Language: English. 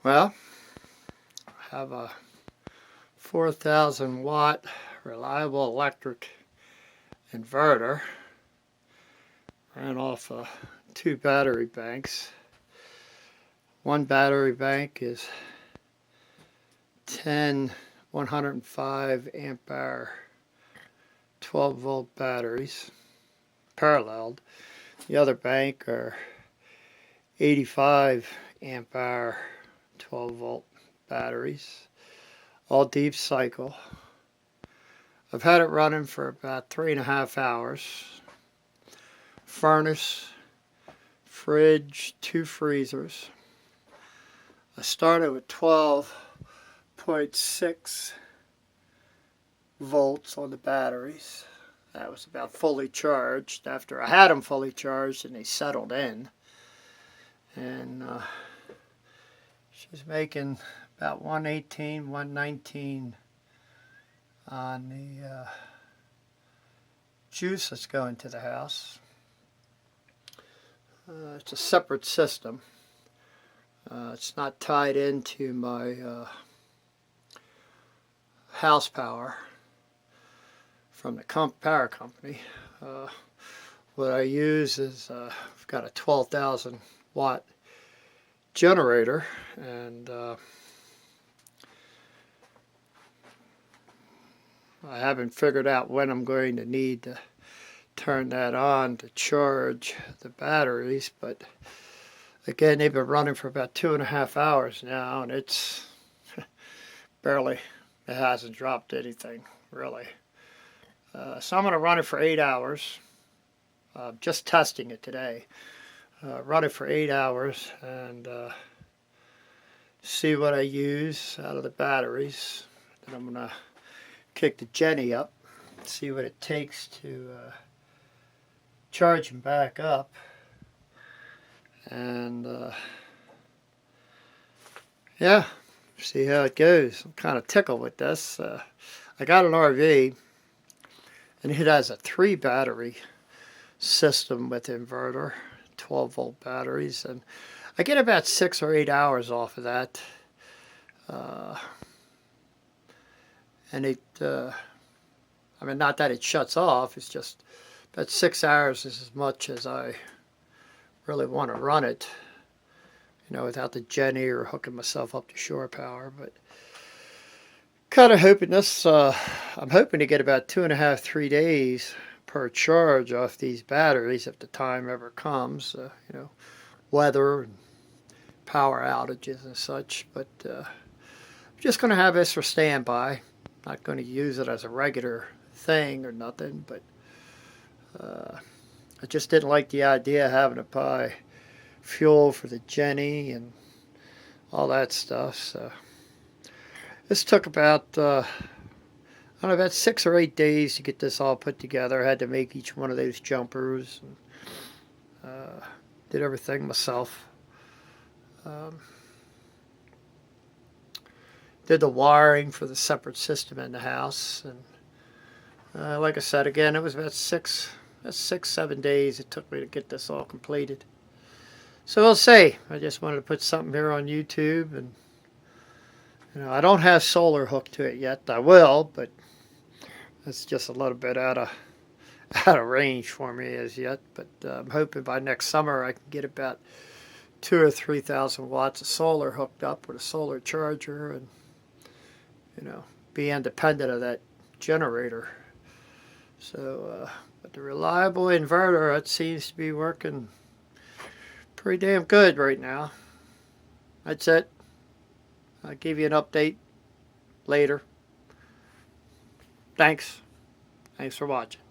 Well, I have a 4,000 watt reliable electric inverter. Ran off two battery banks. One battery bank is 10 105 amp hour 12 volt batteries paralleled. The other bank are 85 amp hour 12 volt batteries, all deep cycle. I've had it running for about 3.5 hours. Furnace, fridge, two freezers. I started with 12.6 volts on the batteries. That was about fully charged. After I had them fully charged and they settled in. And she's making about 118, 119 on the juice that's going to the house. It's a separate system. It's not tied into my house power from the power company. What I use is I've got a 12,000 watt generator, and I haven't figured out when I'm going to need to turn that on to charge the batteries, but again, they've been running for about 2.5 hours now, and it's it hasn't dropped anything really. So I'm going to run it for 8 hours. Just testing it today. Run it for 8 hours and see what I use out of the batteries. Then I'm going to kick the Jenny up, see what it takes to charge them back up. And yeah, see how it goes. I'm kind of tickled with this. I got an RV, and it has a 3 battery system with inverter, 12 volt batteries, and I get about 6 or 8 hours off of that. And it, I mean, not that it shuts off, it's just about 6 hours is as much as I really want to run it, you know, without the Jenny or hooking myself up to shore power. But kind of hoping this, I'm hoping to get about 2.5, 3 days per charge off these batteries if the time ever comes, you know, weather and power outages and such. But I'm just going to have this for standby. Not going to use it as a regular thing or nothing, but I just didn't like the idea of having to buy fuel for the Jenny and all that stuff. So this took about, I don't know, about 6 or 8 days to get this all put together. I had to make each one of those jumpers and did everything myself. Did the wiring for the separate system in the house. And like I said, again, it was about 6-7 days it took me to get this all completed. So we'll see. I just wanted to put something here on YouTube, and you know, I don't have solar hooked to it yet. I will, but it's just a little bit out of range for me as yet. But I'm hoping by next summer I can get about 2,000 or 3,000 watts of solar hooked up with a solar charger, and you know, be independent of that generator. So, but the reliable inverter, it seems to be working pretty damn good right now. That's it. I'll give you an update later. Thanks for watching.